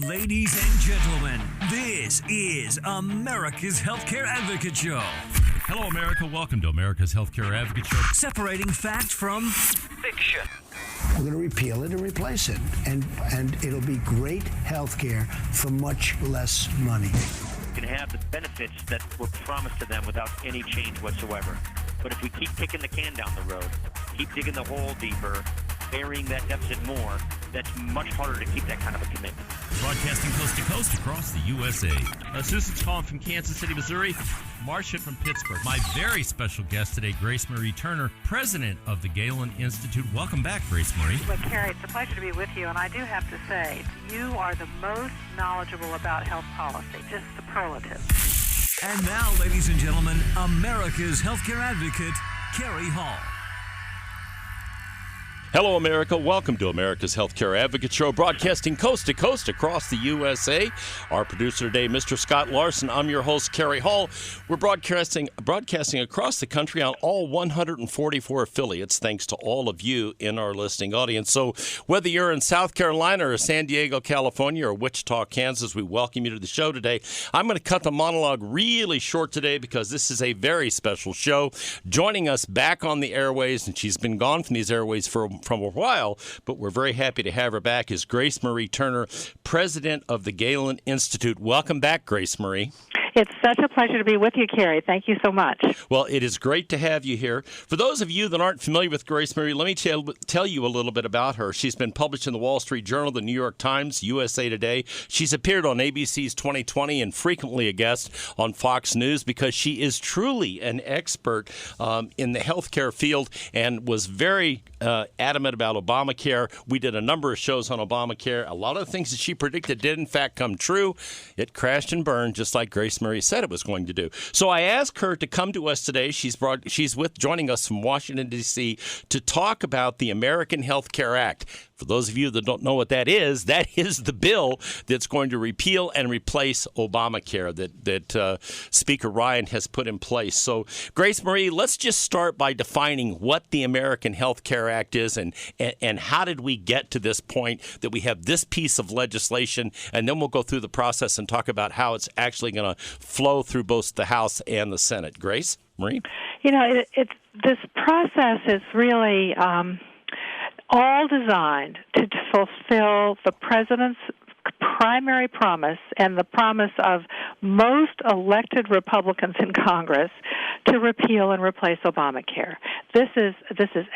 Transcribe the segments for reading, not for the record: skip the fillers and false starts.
Ladies and gentlemen, this is America's Healthcare Advocate Show. Hello, America. Welcome to America's Healthcare Advocate Show. Separating fact from fiction. We're going to repeal it and replace it. And it'll be great health care for much less money. Can have the benefits that were promised to them without any change whatsoever. But if we keep kicking the can down the road, keep digging the hole deeper, burying that deficit more, that's much harder to keep that kind of a commitment. Broadcasting coast to coast across the USA. Susan's calling from Kansas City, Missouri. Marcia from Pittsburgh. My very special guest today, Grace Marie Turner, president of the Galen Institute. Welcome back, Grace Marie. Well, Carrie, it's a pleasure to be with you, and I do have to say, you are the most knowledgeable about health policy, just superlative. And now, ladies and gentlemen, America's Healthcare Advocate, Carrie Hall. Hello, America. Welcome to America's Healthcare Advocate Show, broadcasting coast to coast across the USA. Our producer today, Mr. Scott Larson. I'm your host, Carrie Hall. We're broadcasting across the country on all 144 affiliates, thanks to all of you in our listening audience. So whether you're in South Carolina or San Diego, California, or Wichita, Kansas, we welcome you to the show today. I'm going to cut the monologue really short today because this is a very special show. Joining us back on the airways, and she's been gone from these airways from a while, but we're very happy to have her back, is Grace Marie Turner, president of the Galen Institute. Welcome back, Grace Marie. It's such a pleasure to be with you, Carrie. Thank you so much. Well, it is great to have you here. For those of you that aren't familiar with Grace Marie, let me tell you a little bit about her. She's been published in the Wall Street Journal, the New York Times, USA Today. She's appeared on ABC's 2020 and frequently a guest on Fox News because she is truly an expert in the healthcare field and was very adamant about Obamacare. We did a number of shows on Obamacare. A lot of the things that she predicted did, in fact, come true. It crashed and burned, just like Grace Marie said it was going to do. So I asked her to come to us today. She's joining us from Washington, D.C. to talk about the American Health Care Act. For those of you that don't know what that is the bill that's going to repeal and replace Obamacare that Speaker Ryan has put in place. So, Grace Marie, let's just start by defining what the American Health Care Act is and how did we get to this point that we have this piece of legislation, and then we'll go through the process and talk about how it's actually going to flow through both the House and the Senate. Grace Marie? You know, this process is really all designed to fulfill the president's primary promise and the promise of most elected Republicans in Congress to repeal and replace Obamacare. This is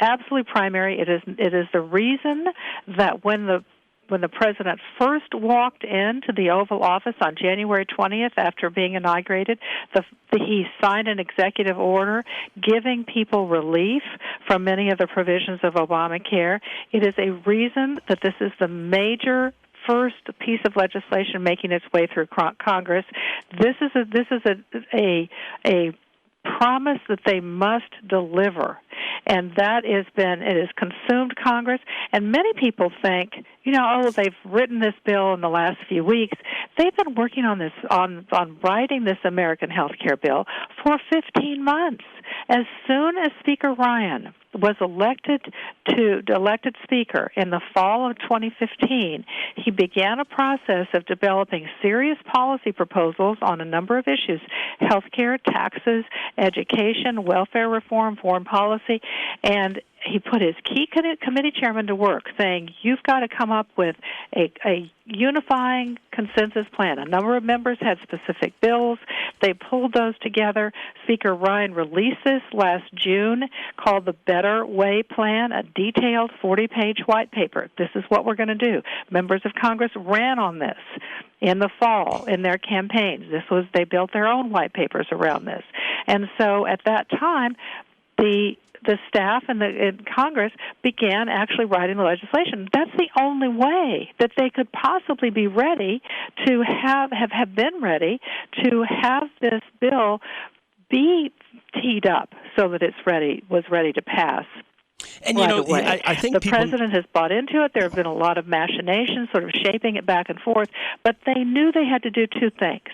absolutely primary. It is the reason that when the president first walked into the Oval Office on January 20th after being inaugurated, he signed an executive order giving people relief from many of the provisions of Obamacare. It is a reason that this is the major first piece of legislation making its way through Congress. This is a promise that they must deliver. And it has consumed Congress. And many people think, they've written this bill in the last few weeks. They've been working on this, on writing this American health care bill for 15 months. As soon as Speaker Ryan was elected Speaker in the fall of 2015, he began a process of developing serious policy proposals on a number of issues: healthcare, taxes, education, welfare reform, foreign policy, and he put his key committee chairman to work saying, you've got to come up with a unifying consensus plan. A number of members had specific bills. They pulled those together. Speaker Ryan released this last June, called the Better Way Plan, a detailed 40-page white paper. This is what we're going to do. Members of Congress ran on this in the fall in their campaigns. They built their own white papers around this. And so at that time, the staff in Congress began actually writing the legislation. That's the only way that they could possibly be ready to have been ready to have this bill be teed up so that was ready to pass. And, I think the president has bought into it. There have been a lot of machinations, sort of shaping it back and forth, but they knew they had to do two things.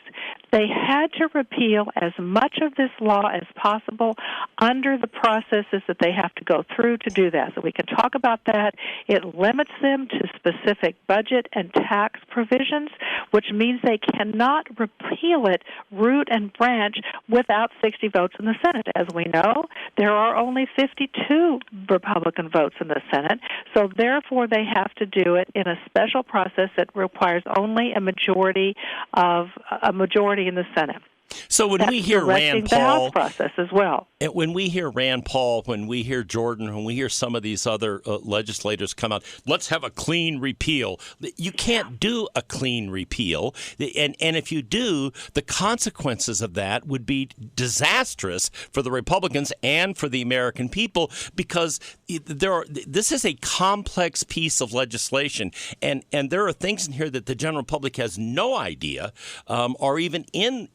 They had to repeal as much of this law as possible under the processes that they have to go through to do that. So we can talk about that. It limits them to specific budget and tax provisions, which means they cannot repeal it root and branch without 60 votes in the Senate. As we know, there are only 52 Republican votes in the Senate, so therefore they have to do it in a special process that requires only a majority in the Senate. So when we hear Rand Paul, the House process as well. When we hear Rand Paul, when we hear Jordan, when we hear some of these other legislators come out, let's have a clean repeal. You can't do a clean repeal, and if you do, the consequences of that would be disastrous for the Republicans and for the American people, because this is a complex piece of legislation, and there are things in here that the general public has no idea, or even in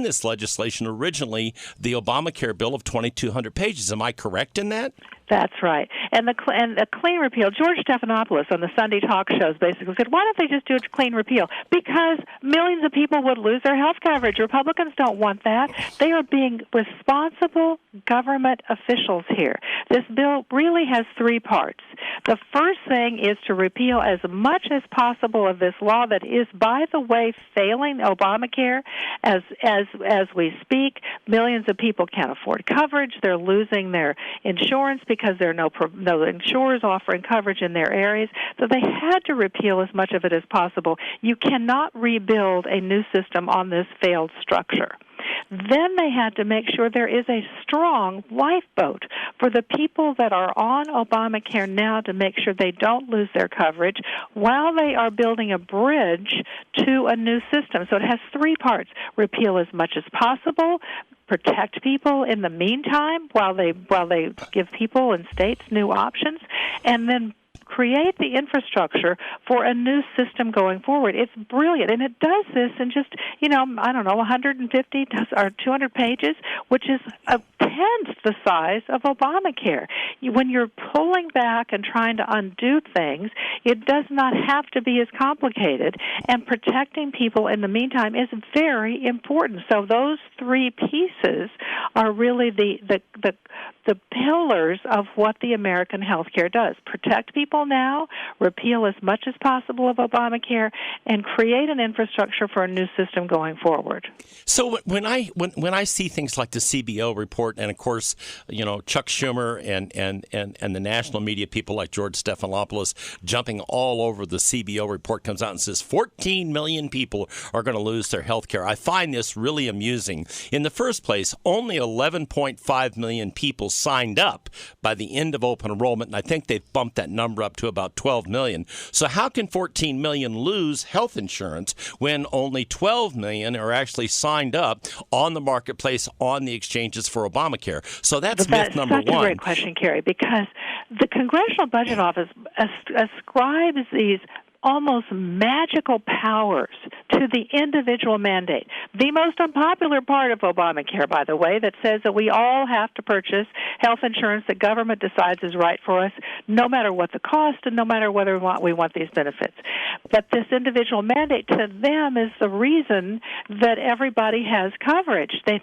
this legislation originally, the Obamacare bill of 2,200 pages. Am I correct in that? That's right. And the clean repeal, George Stephanopoulos on the Sunday talk shows basically said, why don't they just do a clean repeal? Because millions of people would lose their health coverage. Republicans don't want that. They are being responsible government officials here. This bill really has three parts. The first thing is to repeal as much as possible of this law that is, by the way, failing Obamacare as we speak. Millions of people can't afford coverage. They're losing their insurance because there are no insurers offering coverage in their areas. So they had to repeal as much of it as possible. You cannot rebuild a new system on this failed structure. Then they had to make sure there is a strong lifeboat for the people that are on Obamacare now to make sure they don't lose their coverage while they are building a bridge to a new system. So it has three parts: repeal as much as possible, protect people in the meantime while they give people and states new options, and then create the infrastructure for a new system going forward. It's brilliant, and it does this in just, 150 or 200 pages, which is a tenth the size of Obamacare. When you're pulling back and trying to undo things, it does not have to be as complicated, and protecting people in the meantime is very important. So those three pieces are really the pillars of what the American health care does. Protect people now, repeal as much as possible of Obamacare, and create an infrastructure for a new system going forward. So when I see things like the CBO report, and of course, Chuck Schumer and the national media people like George Stephanopoulos jumping all over the CBO report, comes out and says 14 million people are going to lose their health care. I find this really amusing. In the first place, only 11.5 million people signed up by the end of open enrollment, and I think they've bumped that number up to about 12 million. So how can 14 million lose health insurance when only 12 million are actually signed up on the marketplace, on the exchanges for Obamacare? So that's myth number one. That's such a great question, Kerry, because the Congressional Budget Office ascribes these almost magical powers to the individual mandate. The most unpopular part of Obamacare, by the way, that says that we all have to purchase health insurance that government decides is right for us, no matter what the cost and no matter whether we want these benefits. But this individual mandate to them is the reason that everybody has coverage. They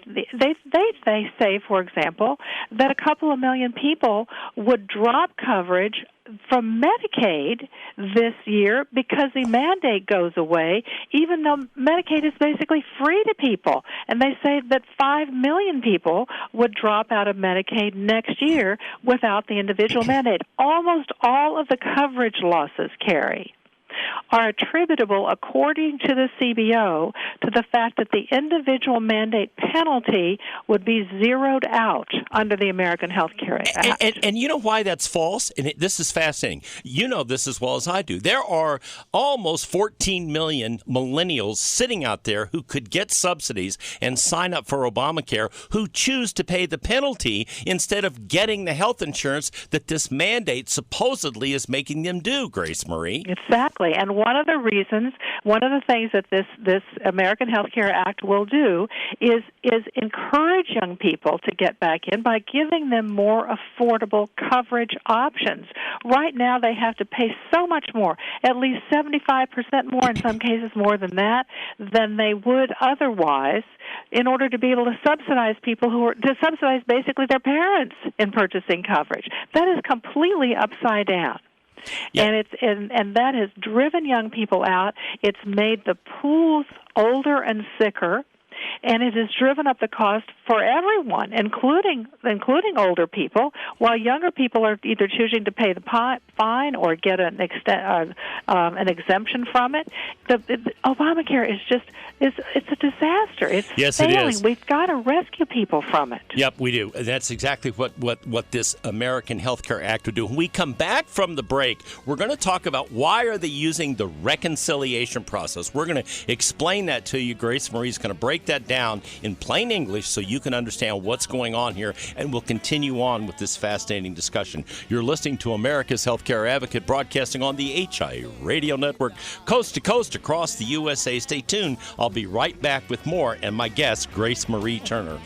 say, for example, that a couple of million people would drop coverage from Medicaid this year because the mandate goes away, even though Medicaid is basically free to people. And they say that 5 million people would drop out of Medicaid next year without the individual mandate. Almost all of the coverage losses, Carrie, are attributable, according to the CBO, to the fact that the individual mandate penalty would be zeroed out under the American Health Care Act. And you know why that's false? And this is fascinating. You know this as well as I do. There are almost 14 million millennials sitting out there who could get subsidies and sign up for Obamacare who choose to pay the penalty instead of getting the health insurance that this mandate supposedly is making them do, Grace Marie. It's that Exactly. And one of the things that this American Health Care Act will do is encourage young people to get back in by giving them more affordable coverage options. Right now they have to pay so much more, at least 75% more, in some cases more than they would otherwise, in order to be able to subsidize to subsidize basically their parents in purchasing coverage. That is completely upside down. Yep. And that has driven young people out. It's made the pools older and sicker, and it has driven up the cost for everyone, including older people, while younger people are either choosing to pay the fine or get an exemption from it. Obamacare is it's a disaster. It's failing. It is. We've got to rescue people from it. Yep, we do. And that's exactly what this American Health Care Act would do. When we come back from the break, we're going to talk about why are they using the reconciliation process. We're going to explain that to you. Grace Marie's going to break that down in plain English so you can understand what's going on here, and we'll continue on with this fascinating discussion. You're listening to America's Healthcare Advocate, broadcasting on the HIA Radio Network, coast to coast across the USA. Stay tuned. I'll be right back with more, and my guest, Grace Marie Turner.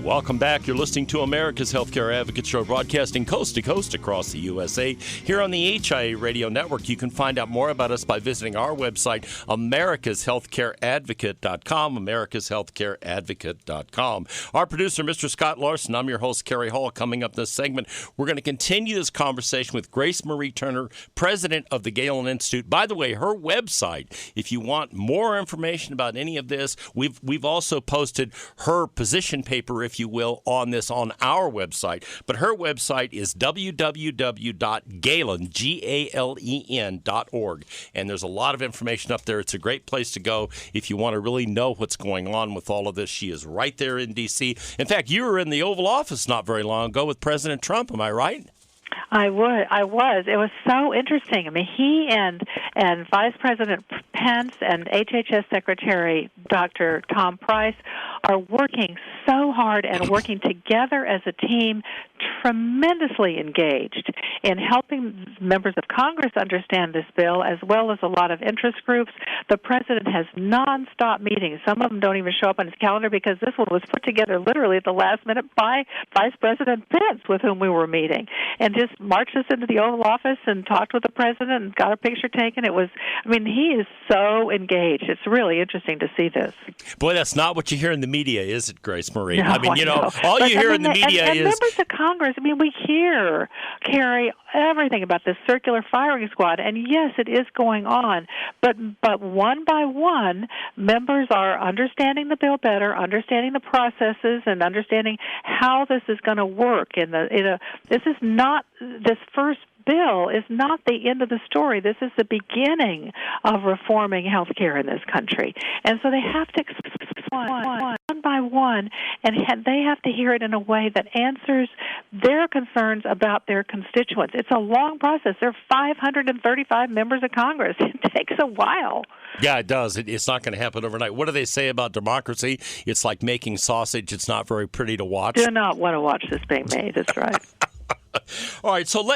Welcome back. You're listening to America's Healthcare Advocate Show, broadcasting coast to coast across the USA. Here on the HIA Radio Network, you can find out more about us by visiting our website, americashealthcareadvocate.com, americashealthcareadvocate.com. Our producer, Mr. Scott Larson. I'm your host, Kerry Hall. Coming up this segment, we're going to continue this conversation with Grace Marie Turner, president of the Galen Institute. By the way, her website, if you want more information about any of this, we've also posted her position paper, if you will, on this on our website. But her website is www.galen.org. And there's a lot of information up there. It's a great place to go if you want to really know what's going on with all of this. She is right there in D.C. In fact, you were in the Oval Office not very long ago with President Trump. Am I right? I was. It was so interesting. I mean, he and Vice President Pence and HHS Secretary Dr. Tom Price are working so hard and working together as a team, tremendously engaged in helping members of Congress understand this bill, as well as a lot of interest groups. The president has nonstop meetings. Some of them don't even show up on his calendar because this one was put together literally at the last minute by Vice President Pence, with whom we were meeting, and just marched us into the Oval Office and talked with the president and got a picture taken. He is so engaged. It's really interesting to see this. Boy, that's not what you hear in the media, is it, Grace Marie? No, all you hear in the media is... members of Congress, we hear, Carrie, everything about this circular firing squad, and yes, it is going on, but one by one, members are understanding the bill better, understanding the processes, and understanding how this is going to work. This first bill is not the end of the story. This is the beginning of reforming health care in this country. And so they have to one by one, and they have to hear it in a way that answers their concerns about their constituents. It's a long process. There are 535 members of Congress. It takes a while. Yeah, it does. It's not going to happen overnight. What do they say about democracy? It's like making sausage. It's not very pretty to watch. Do not want to watch this being made. That's right. All right, so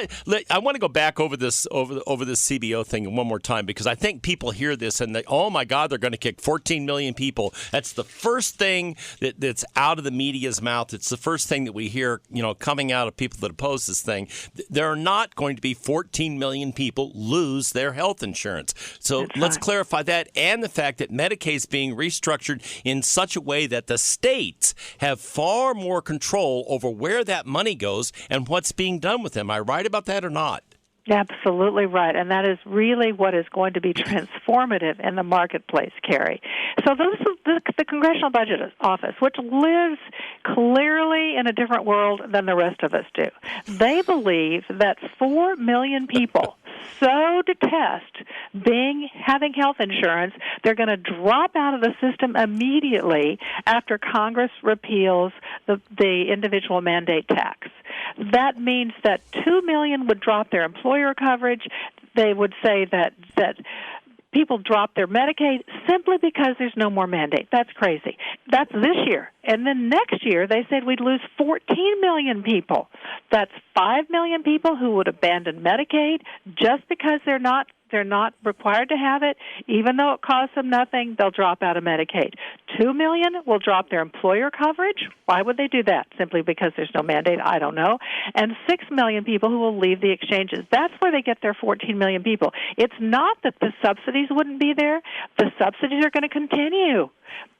I want to go back over this CBO thing one more time, because I think people hear this and oh my God, they're going to kick 14 million people. That's the first thing that's out of the media's mouth. It's the first thing that we hear, coming out of people that oppose this thing. There are not going to be 14 million people lose their health insurance. So let's clarify that, and the fact that Medicaid is being restructured in such a way that the states have far more control over where that money goes and what's being done with them. Am I right about that or not? Absolutely right, and that is really what is going to be transformative in the marketplace, Carrie. So this is the Congressional Budget Office, which lives clearly in a different world than the rest of us do. They believe that 4 million people so detest having health insurance, they're going to drop out of the system immediately after Congress repeals the individual mandate tax. That means that 2 million would drop their employer coverage. They would say that people drop their Medicaid simply because there's no more mandate. That's crazy. That's this year. And then next year, they said we'd lose 14 million people. That's 5 million people who would abandon Medicaid just because they're not required to have it. Even though it costs them nothing, they'll drop out of Medicaid. 2 million will drop their employer coverage. Why would they do that? Simply because there's no mandate? I don't know. And 6 million people who will leave the exchanges. That's where they get their 14 million people. It's not that the subsidies wouldn't be there. The subsidies are going to continue.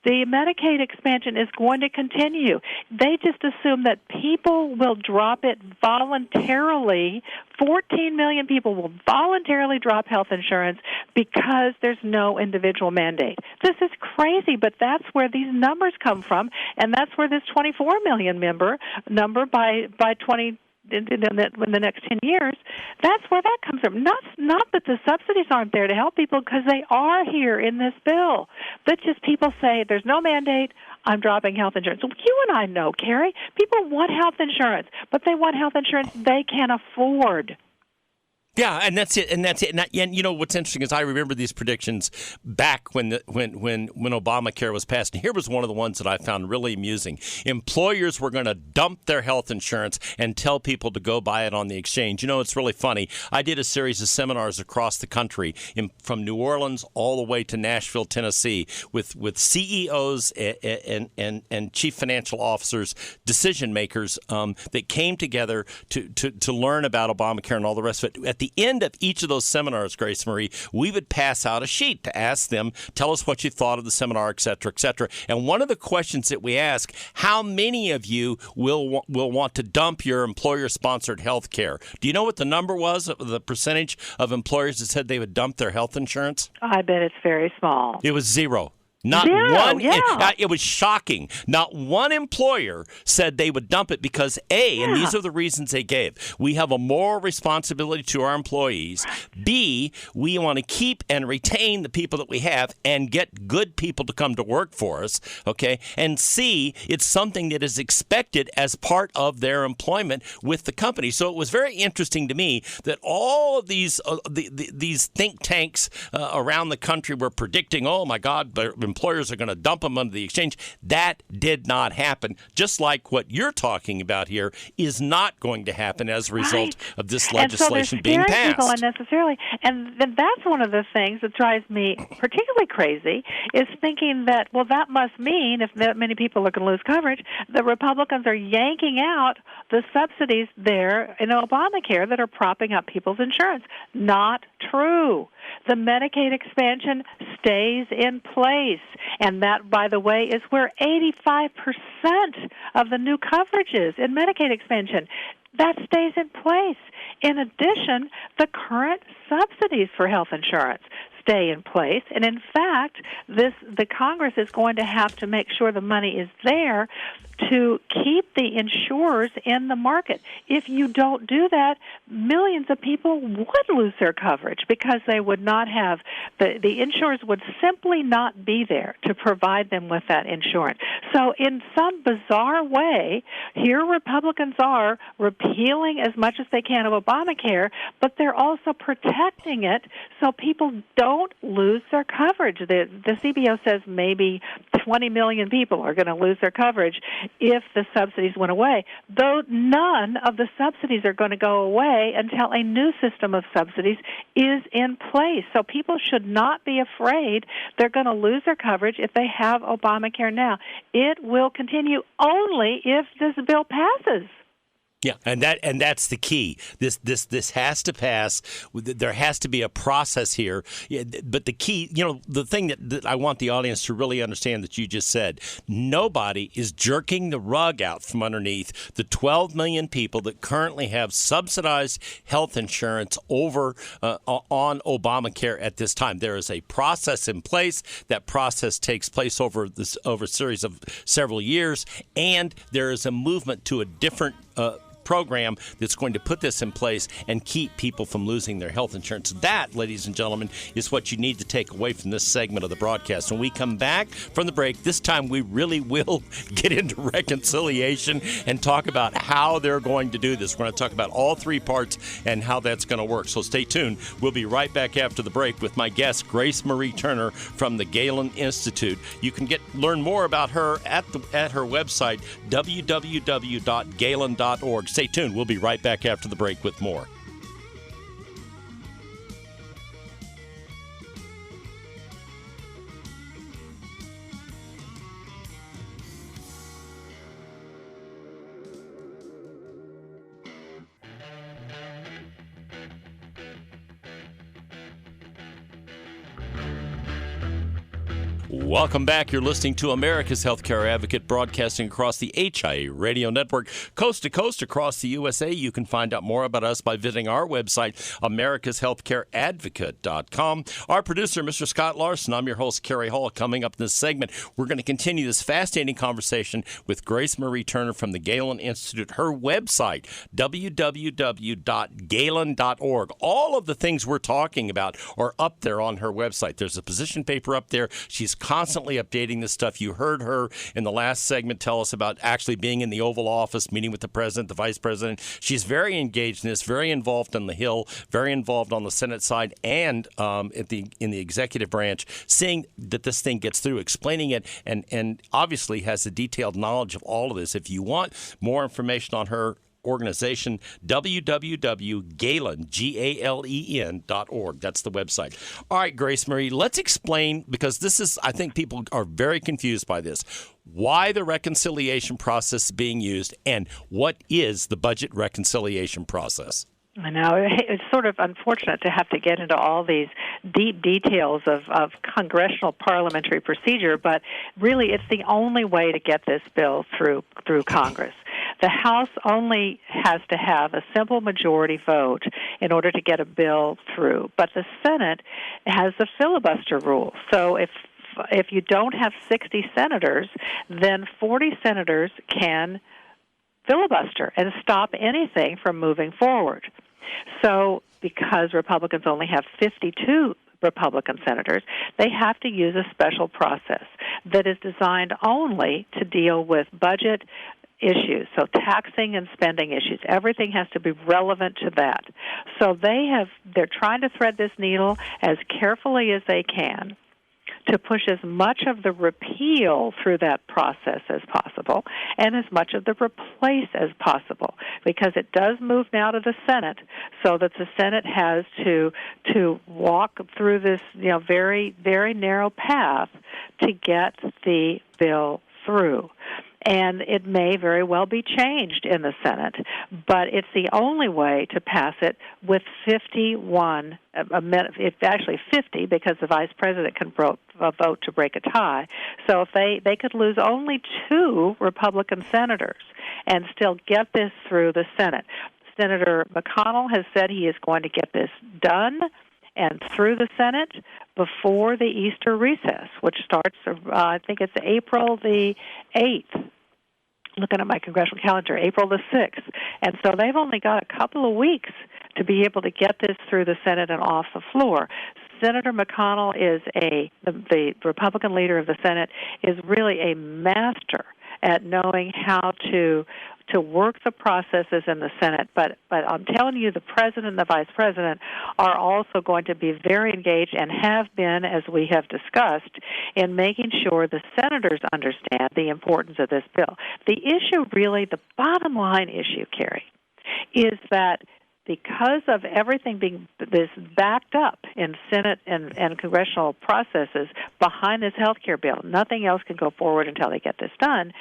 The Medicaid expansion is going to continue. They just assume that people will drop it voluntarily. 14 million people will voluntarily drop health insurance because there's no individual mandate. This is crazy, but that's where these numbers come from, and that's where this 24 million member number by 20 in the next 10 years, that's where that comes from. Not that the subsidies aren't there to help people, because they are here in this bill. But just people say, there's no mandate, I'm dropping health insurance. Well, you and I know, Carrie, people want health insurance, but they want health insurance they can afford. Yeah, and that's it. And you know what's interesting is I remember these predictions back when Obamacare was passed. And here was one of the ones that I found really amusing. Employers were going to dump their health insurance and tell people to go buy it on the exchange. You know, it's really funny. I did a series of seminars across the country, from New Orleans all the way to Nashville, Tennessee, with CEOs and chief financial officers, decision makers that came together to learn about Obamacare and all the rest of it. At the end of each of those seminars, Grace Marie, we would pass out a sheet to ask them, tell us what you thought of the seminar, et cetera, et cetera. And one of the questions that we ask, how many of you will want to dump your employer-sponsored health care? Do you know what the number was, the percentage of employers that said they would dump their health insurance? I bet it's very small. It was zero. Not Zero, one. yeah. It was shocking. Not one employer said they would dump it because, and these are the reasons they gave. We have a moral responsibility to our employees. B, we want to keep and retain the people that we have and get good people to come to work for us. Okay. And C, it's something that is expected as part of their employment with the company. So it was very interesting to me that all of these think tanks around the country were predicting, oh my God, employers are going to dump them under the exchange. That did not happen. Just like what you're talking about here is not going to happen as a result of this legislation being passed. People unnecessarily. And that's one of the things that drives me particularly crazy, is thinking that, well, that must mean if that many people are going to lose coverage, the Republicans are yanking out the subsidies there in Obamacare that are propping up people's insurance. Not true. The Medicaid expansion stays in place. And that, by the way, is where 85% of the new coverage is in Medicaid expansion. That stays in place. In addition, the current subsidies for health insurance stay in place. And in fact, the Congress is going to have to make sure the money is there to keep the insurers in the market. If you don't do that, millions of people would lose their coverage because they would not have, the insurers would simply not be there to provide them with that insurance. So in some bizarre way, here Republicans are repealing as much as they can of Obamacare, but they're also protecting it so people don't lose their coverage. The CBO says maybe 20 million people are going to lose their coverage if the subsidies went away, though none of the subsidies are going to go away until a new system of subsidies is in place. So people should not be afraid they're going to lose their coverage if they have Obamacare now. It will continue only if this bill passes. Yeah, and that's the key. This has to pass. There has to be a process here. But the key, the thing that I want the audience to really understand that you just said, nobody is jerking the rug out from underneath the 12 million people that currently have subsidized health insurance over on Obamacare at this time. There is a process in place. That process takes place over a series of several years, and there is a movement to a different program that's going to put this in place and keep people from losing their health insurance. That, ladies and gentlemen, is what you need to take away from this segment of the broadcast. When we come back from the break, this time we really will get into reconciliation and talk about how they're going to do this. We're going to talk about all three parts and how that's going to work. So stay tuned. We'll be right back after the break with my guest, Grace Marie Turner from the Galen Institute. You can learn more about her at her website, www.galen.org. Stay tuned. We'll be right back after the break with more. Welcome back. You're listening to America's Healthcare Advocate, broadcasting across the HIA radio network, coast to coast across the USA. You can find out more about us by visiting our website, americashealthcareadvocate.com. Our producer, Mr. Scott Larson. I'm your host, Kerry Hall. Coming up in this segment, we're going to continue this fascinating conversation with Grace Marie Turner from the Galen Institute. Her website, www.galen.org. All of the things we're talking about are up there on her website. There's a position paper up there. She's constantly updating this stuff. You heard her in the last segment tell us about actually being in the Oval Office, meeting with the president, the vice president. She's very engaged in this, very involved on the Hill, very involved on the Senate side and in the executive branch, seeing that this thing gets through, explaining it, and obviously has a detailed knowledge of all of this. If you want more information on her organization, www.galen.org. That's the website. All right, Grace Marie, let's explain, because this is, I think people are very confused by this, why the reconciliation process is being used and what is the budget reconciliation process. I know. It's sort of unfortunate to have to get into all these deep details of congressional parliamentary procedure, but really it's the only way to get this bill through Congress. The House only has to have a simple majority vote in order to get a bill through, but the Senate has the filibuster rule. So if you don't have 60 senators, then 40 senators can filibuster and stop anything from moving forward. So because Republicans only have 52 Republican senators, they have to use a special process that is designed only to deal with budget issues, so taxing and spending issues. Everything has to be relevant to that. So they're trying to thread this needle as carefully as they can to push as much of the repeal through that process as possible and as much of the replace as possible, because it does move now to the Senate, so that the Senate has to walk through this very, very narrow path to get the bill through. And it may very well be changed in the Senate, but it's the only way to pass it with 51, it's actually 50, because the vice president can vote to break a tie. So if they could lose only 2 Republican senators and still get this through the Senate. Senator McConnell has said he is going to get this done and through the Senate before the Easter recess, which starts, I think it's April the 8th. Looking at my congressional calendar, April the 6th. And so they've only got a couple of weeks to be able to get this through the Senate and off the floor. Senator McConnell is the Republican leader of the Senate, is really a master at knowing how to work the processes in the Senate, but I'm telling you, the President and the Vice President are also going to be very engaged and have been, as we have discussed, in making sure the senators understand the importance of this bill. The issue, really, the bottom line issue, Carrie, is that because of everything being this backed up in Senate and congressional processes behind this health care bill, nothing else can go forward until they get this done,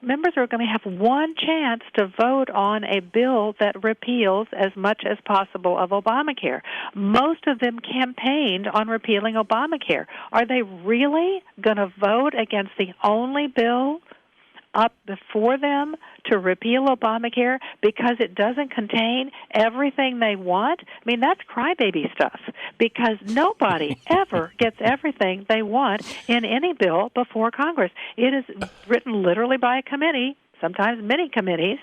members are going to have one chance to vote on a bill that repeals as much as possible of Obamacare. Most of them campaigned on repealing Obamacare. Are they really going to vote against the only bill up before them to repeal Obamacare because it doesn't contain everything they want? I mean, that's crybaby stuff, because nobody ever gets everything they want in any bill before Congress. It is written literally by a committee, sometimes many committees,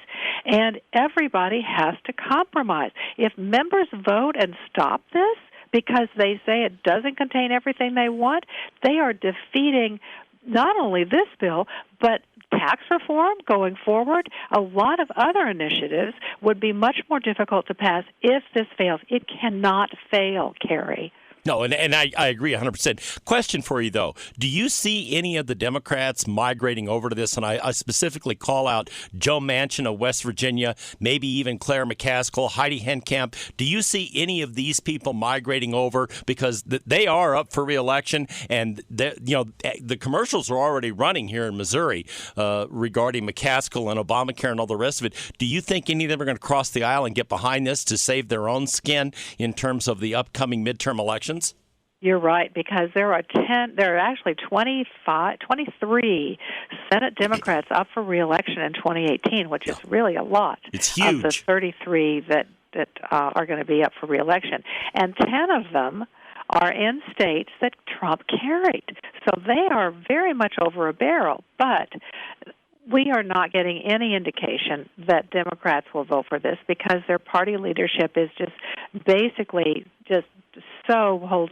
and everybody has to compromise. If members vote and stop this because they say it doesn't contain everything they want, they are defeating not only this bill, but tax reform going forward. A lot of other initiatives would be much more difficult to pass if this fails. It cannot fail, Carrie. No, and I agree 100%. Question for you, though. Do you see any of the Democrats migrating over to this? And I specifically call out Joe Manchin of West Virginia, maybe even Claire McCaskill, Heidi Heitkamp. Do you see any of these people migrating over? Because they are up for re-election, and the commercials are already running here in Missouri regarding McCaskill and Obamacare and all the rest of it. Do you think any of them are going to cross the aisle and get behind this to save their own skin in terms of the upcoming midterm elections? You're right, because there are actually 23 Senate Democrats up for re-election in 2018, which is really a lot. It's huge. Of the 33 that are going to be up for re-election. And 10 of them are in states that Trump carried. So they are very much over a barrel. But we are not getting any indication that Democrats will vote for this because their party leadership is just basically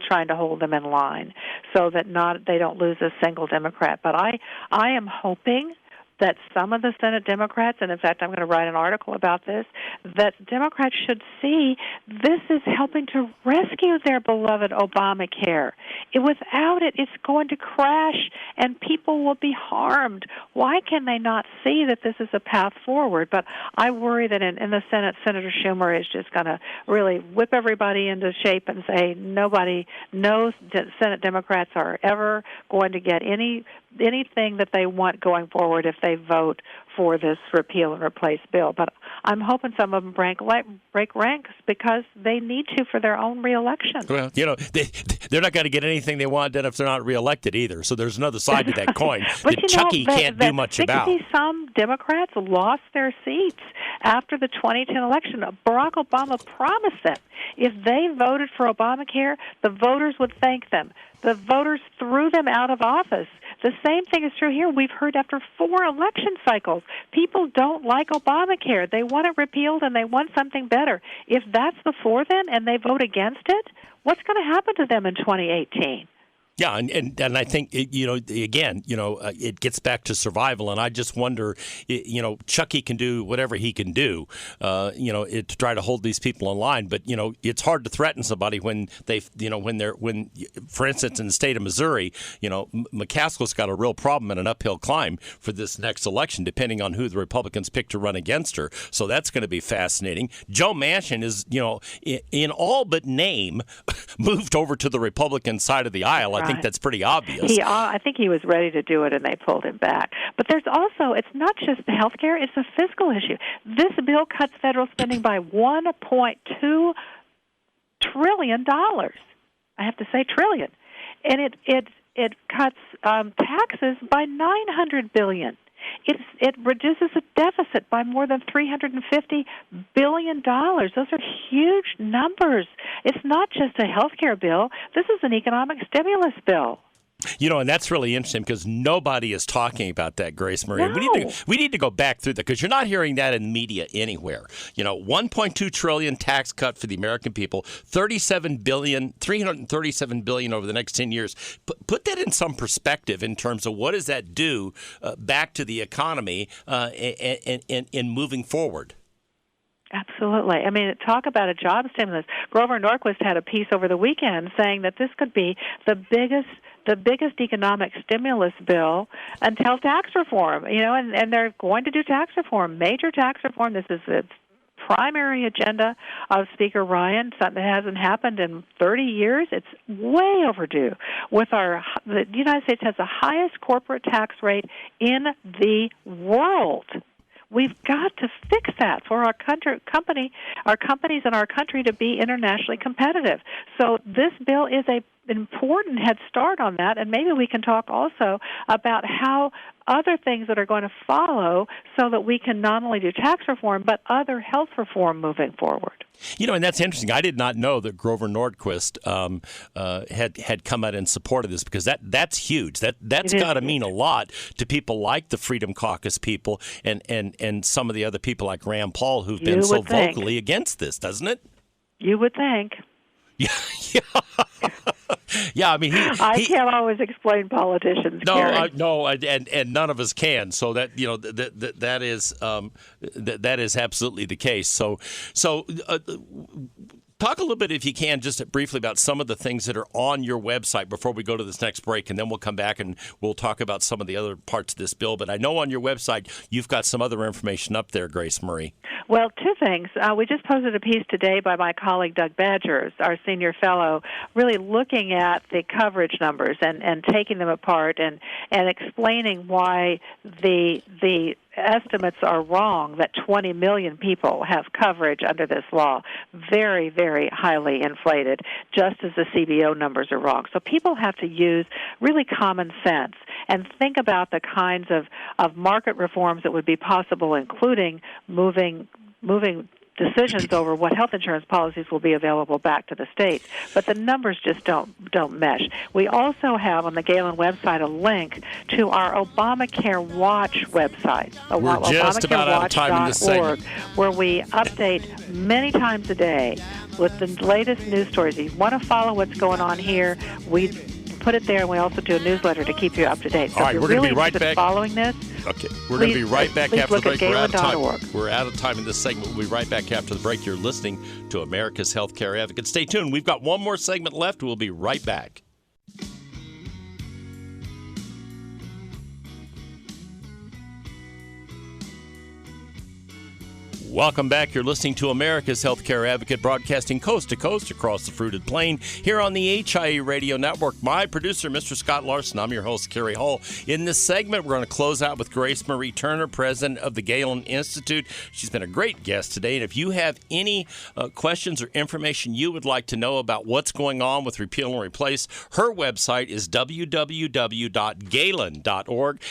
trying to hold them in line so that they don't lose a single Democrat. But I am hoping that some of the Senate Democrats, and in fact I'm going to write an article about this, that Democrats should see this is helping to rescue their beloved Obamacare. Without it, it's going to crash and people will be harmed. Why can they not see that this is a path forward? But I worry that in the Senate, Senator Schumer is just going to really whip everybody into shape and say nobody knows that Senate Democrats are ever going to get anything that they want going forward if they vote for this repeal and replace bill. But I'm hoping some of them break ranks because they need to for their own reelection. Well, they're not going to get anything they want done if they're not reelected either. So there's another side to that coin that Chucky can't do much about. Some Democrats lost their seats after the 2010 election. Barack Obama promised them if they voted for Obamacare, the voters would thank them. The voters threw them out of office. The same thing is true here. We've heard after 4 election cycles, people don't like Obamacare. They want it repealed and they want something better. If that's before them and they vote against it, what's going to happen to them in 2018? Yeah, and I think, it gets back to survival, and I just wonder, Chucky can do whatever he can do, to try to hold these people in line, but, it's hard to threaten somebody when for instance, in the state of Missouri, McCaskill's got a real problem and an uphill climb for this next election, depending on who the Republicans pick to run against her, so that's going to be fascinating. Joe Manchin is, in all but name, moved over to the Republican side of the aisle. I think that's pretty obvious. I think he was ready to do it, and they pulled him back. But there's also, it's not just the health care, it's a fiscal issue. This bill cuts federal spending by $1.2 trillion. I have to say trillion. And it cuts taxes by $900 billion. It reduces the deficit by more than $350 billion. Those are huge numbers. It's not just a health care bill. This is an economic stimulus bill. And that's really interesting because nobody is talking about that, Grace Marie. No. We need to go back through that because you're not hearing that in the media anywhere. $1.2 trillion tax cut for the American people, $337 billion over the next 10 years. Put that in some perspective in terms of what does that do back to the economy and moving forward. Absolutely. I mean, talk about a job stimulus. Grover Norquist had a piece over the weekend saying that this could be the biggest economic stimulus bill until tax reform, and they're going to do tax reform, major tax reform. This is the primary agenda of Speaker Ryan, something that hasn't happened in 30 years. It's way overdue. The United States has the highest corporate tax rate in the world. We've got to fix that for our companies and our country to be internationally competitive. So this bill is important head start on that, and maybe we can talk also about how other things that are going to follow so that we can not only do tax reform but other health reform moving forward. And that's interesting. I did not know that Grover Nordquist had come out in support of this, because that's huge. That's got to mean a lot to people like the Freedom Caucus people and some of the other people like Rand Paul who've been so vocally against this, doesn't it? You would think. Yeah. Yeah, I mean, I can't always explain politicians. No, and none of us can. So that that is absolutely the case. So talk a little bit, if you can, just briefly about some of the things that are on your website before we go to this next break, and then we'll come back and we'll talk about some of the other parts of this bill. But I know on your website you've got some other information up there, Grace Marie. Well, two things. We just posted a piece today by my colleague Doug Badgers, our senior fellow, really looking at the coverage numbers and taking them apart and explaining why the estimates are wrong, that 20 million people have coverage under this law. Very, very highly inflated, just as the CBO numbers are wrong. So people have to use really common sense and think about the kinds of market reforms that would be possible, including moving decisions over what health insurance policies will be available back to the states. But the numbers just don't mesh. We also have on the Galen website a link to our Obamacare Watch website. We're just about out of time in this segment, where we update many times a day with the latest news stories. If you want to follow what's going on here, we put it there, and we also do a newsletter to keep you up to date. So all right, we're going to be right back. Following this, okay, we're going to be right back after the break. We're out of time. We're out of time in this segment. We'll be right back after the break. You're listening to America's Healthcare Advocate. Stay tuned. We've got one more segment left. We'll be right back. Welcome back. You're listening to America's Healthcare Advocate, broadcasting coast to coast across the fruited plain here on the HIE Radio Network. My producer, Mr. Scott Larson. I'm your host, Kerry Hall. In this segment, we're going to close out with Grace Marie Turner, president of the Galen Institute. She's been a great guest today. And if you have any questions or information you would like to know about what's going on with Repeal and Replace, her website is www.galen.org.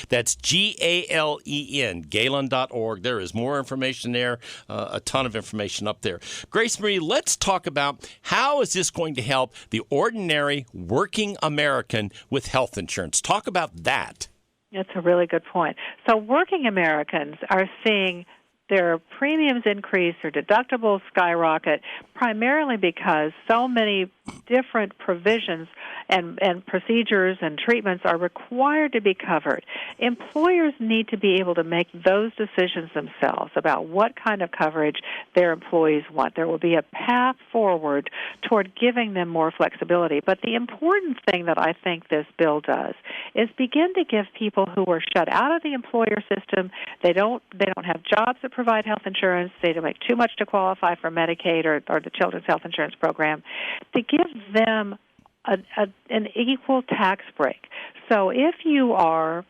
That's Galen, galen.org. There is more information there. A ton of information up there. Grace Marie, let's talk about how is this going to help the ordinary working American with health insurance. Talk about that. That's a really good point. So working Americans are seeing their premiums increase, their deductibles skyrocket, primarily because so many different provisions and procedures and treatments are required to be covered. Employers need to be able to make those decisions themselves about what kind of coverage their employees want. There will be a path forward toward giving them more flexibility. But the important thing that I think this bill does is begin to give people who are shut out of the employer system, they don't have jobs that provide health insurance, they don't make too much to qualify for Medicaid or the Children's Health Insurance Program, to give them an equal tax break. So if you are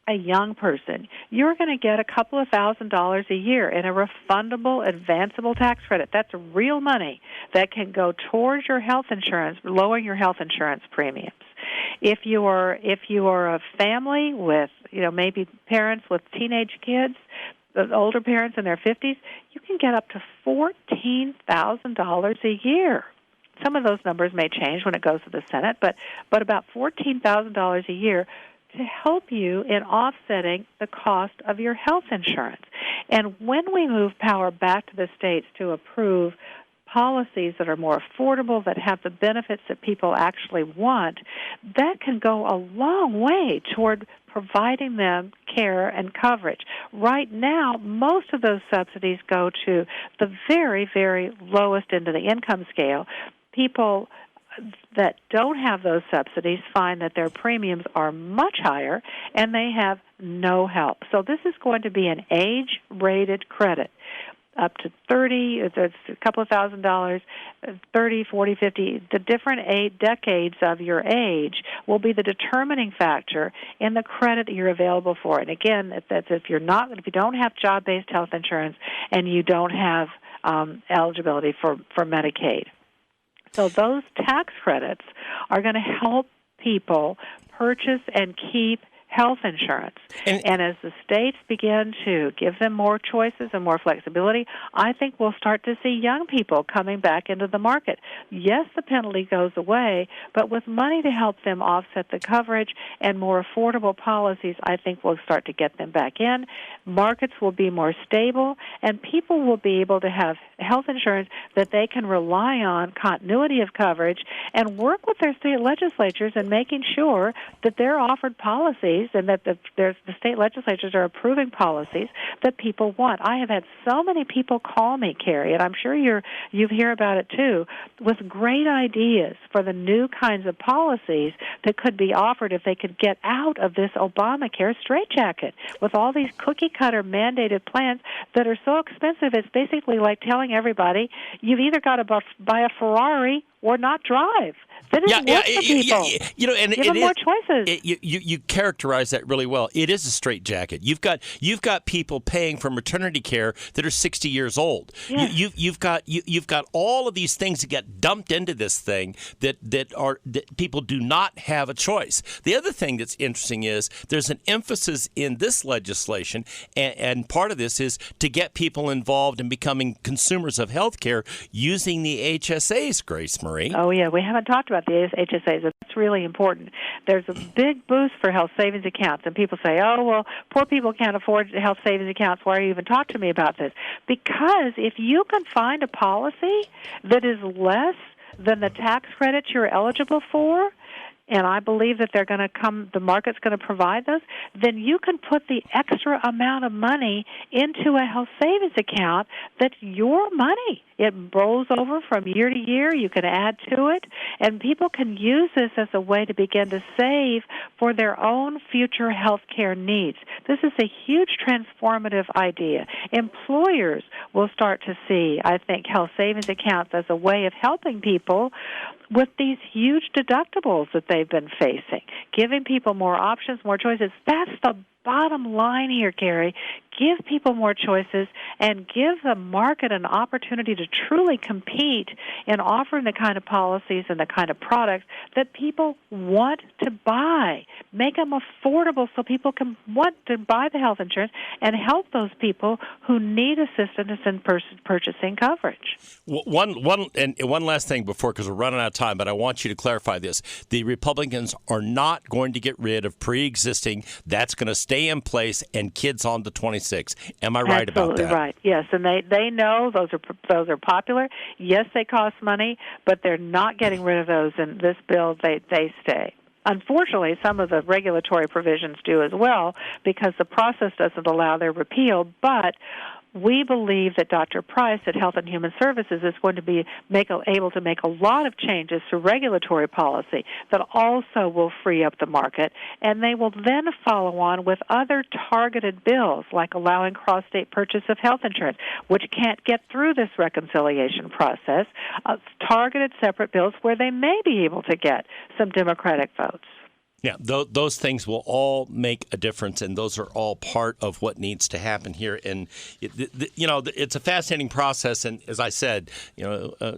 a young person, you're going to get a couple of $1,000s a year in a refundable, advanceable tax credit. That's real money that can go towards your health insurance, lowering your health insurance premiums. If you are a family with, maybe parents with teenage kids, the older parents in their 50s, you can get up to $14,000 a year. Some of those numbers may change when it goes to the Senate, but about $14,000 a year to help you in offsetting the cost of your health insurance. And when we move power back to the states to approve policies that are more affordable, that have the benefits that people actually want, that can go a long way toward providing them care and coverage. Right now, most of those subsidies go to the very, very lowest end of the income scale. People that don't have those subsidies find that their premiums are much higher and they have no help. So this is going to be an age-rated credit. Up to 30, it's a couple of $1,000s, 30, 40, 50. The different decades of your age will be the determining factor in the credit that you're available for. And again, that's if you don't have job-based health insurance and you don't have eligibility for Medicaid. So those tax credits are going to help people purchase and keep health insurance. And as the states begin to give them more choices and more flexibility, I think we'll start to see young people coming back into the market. Yes, the penalty goes away, but with money to help them offset the coverage and more affordable policies, I think we'll start to get them back in. Markets will be more stable, and people will be able to have health insurance that they can rely on, continuity of coverage, and work with their state legislatures in making sure that they're offered policies and that the state legislatures are approving policies that people want. I have had so many people call me, Carrie, and I'm sure you hear about it too, with great ideas for the new kinds of policies that could be offered if they could get out of this Obamacare straitjacket with all these cookie-cutter mandated plans that are so expensive. It's basically like telling everybody you've either got to buy a Ferrari or not drive. That doesn't work for people. And give them more choices. You characterize that really well. It is a straitjacket. You've got people paying for maternity care that are 60 years old. Yes. You've got all of these things that get dumped into this thing that people do not have a choice. The other thing that's interesting is there's an emphasis in this legislation, and part of this is to get people involved in becoming consumers of health care using the HSAs, Grace Marie. Oh, yeah. We haven't talked about the HSAs. That's really important. There's a big boost for health savings accounts, and people say, oh, well, poor people can't afford health savings accounts. Why are you even talking to me about this? Because if you can find a policy that is less than the tax credits you're eligible for, and I believe that they're going to the market's going to provide those, then you can put the extra amount of money into a health savings account that's your money. It rolls over from year to year. You can add to it, and people can use this as a way to begin to save for their own future health care needs. This is a huge transformative idea. Employers will start to see, I think, health savings accounts as a way of helping people with these huge deductibles that they've been facing, giving people more options, more choices. That's the bottom line here, Gary. Give people more choices and give the market an opportunity to truly compete in offering the kind of policies and the kind of products that people want to buy. Make them affordable so people can want to buy the health insurance and help those people who need assistance in purchasing coverage. One last thing before, because we're running out of time, but I want you to clarify this. The Republicans are not going to get rid of pre-existing. That's going to stay in place, and kids on the 26. Am I right about that? Absolutely right. Yes, and they know those are popular. Yes, they cost money, but they're not getting rid of those in this bill. They stay. Unfortunately, some of the regulatory provisions do as well because the process doesn't allow their repeal, but we believe that Dr. Price at Health and Human Services is going to be able to make a lot of changes to regulatory policy that also will free up the market, and they will then follow on with other targeted bills like allowing cross-state purchase of health insurance, which can't get through this reconciliation process, targeted separate bills where they may be able to get some Democratic votes. Yeah, those things will all make a difference, and those are all part of what needs to happen here. And it's a fascinating process. And as I said,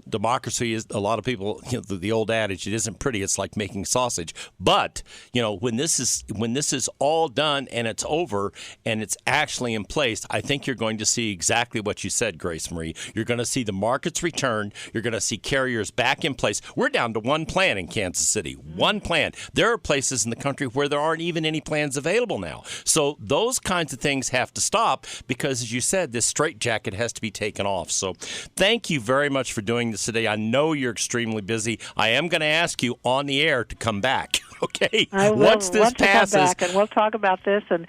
democracy is, a lot of people, the old adage, it isn't pretty. It's like making sausage. But when this is all done and it's over and it's actually in place, I think you're going to see exactly what you said, Grace Marie. You're going to see the markets return. You're going to see carriers back in place. We're down to one plan in Kansas City. One plan. There are places in the country where there aren't even any plans available now. So those kinds of things have to stop because, as you said, this straitjacket has to be taken off. So thank you very much for doing this today. I know you're extremely busy. I am going to ask you on the air to come back. Okay. I will. Once this passes, come back and we'll talk about this and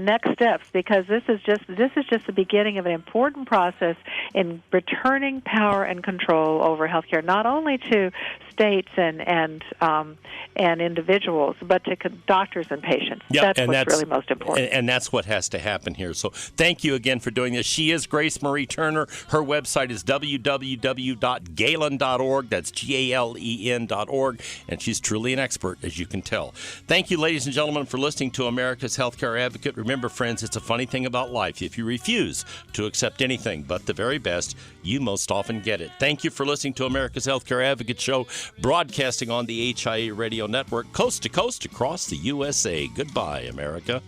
next steps, because this is just the beginning of an important process in returning power and control over healthcare, not only to states and individuals, but to doctors and patients. Yep, that's what's really most important. And that's what has to happen here. So thank you again for doing this. She is Grace Marie Turner. Her website is www.galen.org. That's GALEN.org. And she's truly an expert, as you can tell. Thank you, ladies and gentlemen, for listening to America's Healthcare Advocate. Remember, friends, it's a funny thing about life. If you refuse to accept anything but the very best, you most often get it. Thank you for listening to America's Healthcare Advocate Show, broadcasting on the HIA Radio Network, coast to coast across the USA. Goodbye, America.